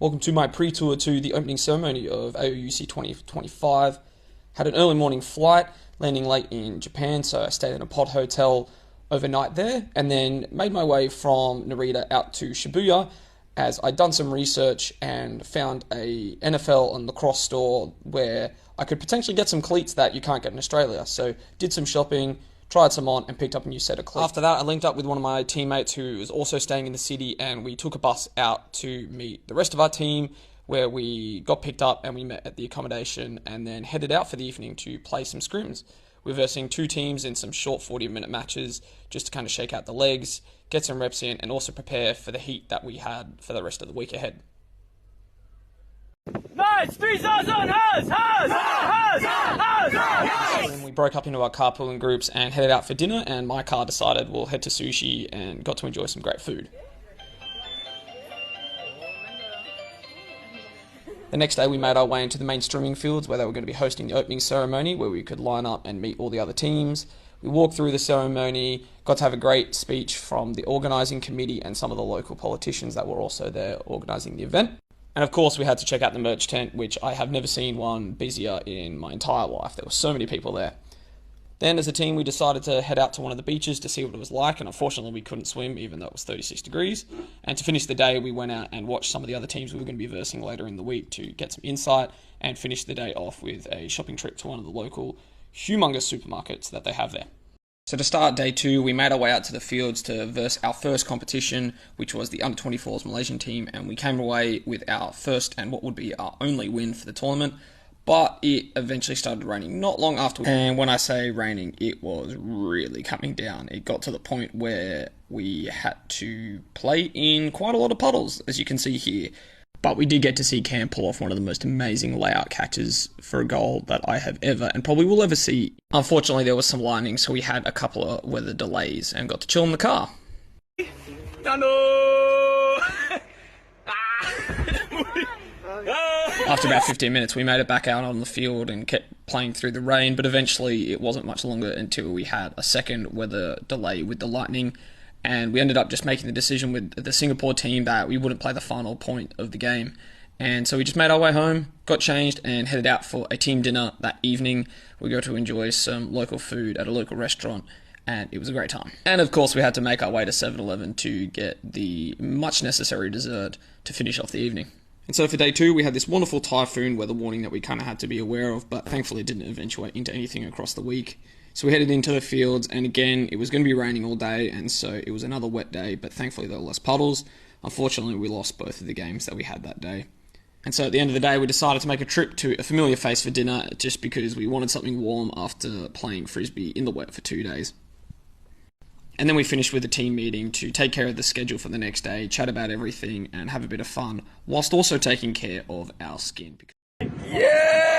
Welcome to my pre-tour to the opening ceremony of AOUC 2025. Had an early morning flight, landing late in Japan, so I stayed in a pod hotel overnight there, and then made my way from Narita out to Shibuya, as I'd done some research and found a NFL and lacrosse store where I could potentially get some cleats that you can't get in Australia. So did some shopping, tried some on, and picked up a new set of cleats. After that, I linked up with one of my teammates who was also staying in the city, and we took a bus out to meet the rest of our team, where we got picked up and we met at the accommodation and then headed out for the evening to play some scrims. We're versing two teams in some short 40-minute matches just to kind of shake out the legs, get some reps in, and also prepare for the heat that we had for the rest of the week ahead. Nice! 3,000! And we broke up into our carpooling groups and headed out for dinner, and my car decided we'll head to sushi and got to enjoy some great food. The next day we made our way into the main streaming fields where they were going to be hosting the opening ceremony, where we could line up and meet all the other teams. We walked through the ceremony, got to have a great speech from the organising committee and some of the local politicians that were also there organising the event. And of course we had to check out the merch tent, which I have never seen one busier in my entire life. There were so many people there. Then as a team we decided to head out to one of the beaches to see what it was like, and unfortunately we couldn't swim even though it was 36 degrees. And to finish the day we went out and watched some of the other teams we were going to be versing later in the week to get some insight, and finish the day off with a shopping trip to one of the local humongous supermarkets that they have there. So to start day two, we made our way out to the fields to verse our first competition, which was the under-24s Malaysian team, and we came away with our first and what would be our only win for the tournament. But it eventually started raining not long after. And when I say raining, it was really coming down. It got to the point where we had to play in quite a lot of puddles, as you can see here. But we did get to see Cam pull off one of the most amazing layout catches for a goal that I have ever and probably will ever see. Unfortunately, there was some lightning, so we had a couple of weather delays and got to chill in the car. After about 15 minutes, we made it back out on the field and kept playing through the rain, but eventually it wasn't much longer until we had a second weather delay with the lightning, and we ended up just making the decision with the Singapore team that we wouldn't play the final point of the game. And so we just made our way home, got changed, and headed out for a team dinner that evening. We got to enjoy some local food at a local restaurant, and it was a great time. And of course we had to make our way to 7-Eleven to get the much necessary dessert to finish off the evening. And so for day two, we had this wonderful typhoon weather warning that we kind of had to be aware of, but thankfully it didn't eventuate into anything across the week. So we headed into the fields, and again, it was going to be raining all day, and so it was another wet day, but thankfully there were less puddles. Unfortunately, we lost both of the games that we had that day. And so at the end of the day, we decided to make a trip to a familiar face for dinner, just because we wanted something warm after playing frisbee in the wet for 2 days. And then we finished with a team meeting to take care of the schedule for the next day, chat about everything, and have a bit of fun, whilst also taking care of our skin. Yeah!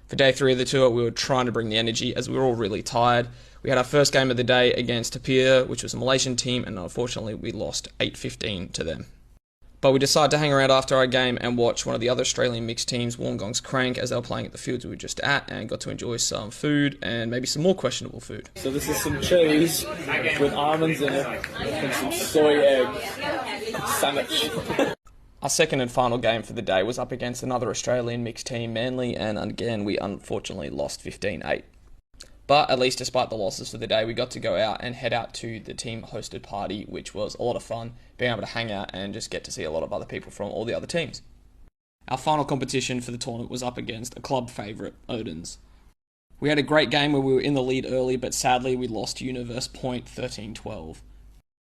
For day three of the tour, we were trying to bring the energy as we were all really tired. We had our first game of the day against Tapia, which was a Malaysian team, and unfortunately we lost 8-15 to them. But we decided to hang around after our game and watch one of the other Australian mixed teams, Wollongong's Crank, as they were playing at the fields we were just at, and got to enjoy some food and maybe some more questionable food. So this is some cheese with almonds in it and some soy egg sandwich. Our second and final game for the day was up against another Australian mixed team, Manly, and again we unfortunately lost 15-8. But at least despite the losses for the day, we got to go out and head out to the team-hosted party, which was a lot of fun, being able to hang out and just get to see a lot of other people from all the other teams. Our final competition for the tournament was up against a club favourite, Odin's. We had a great game where we were in the lead early, but sadly we lost Universe Point 13-12.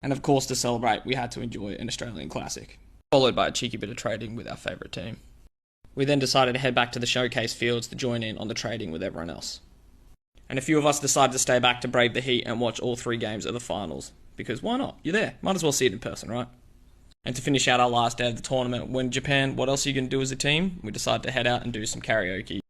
And of course, to celebrate, we had to enjoy an Australian classic, followed by a cheeky bit of trading with our favourite team. We then decided to head back to the showcase fields to join in on the trading with everyone else. And a few of us decided to stay back to brave the heat and watch all 3 games of the finals. Because why not? You're there. Might as well see it in person, right? And to finish out our last day of the tournament, when Japan, what else are you going to do as a team? We decided to head out and do some karaoke.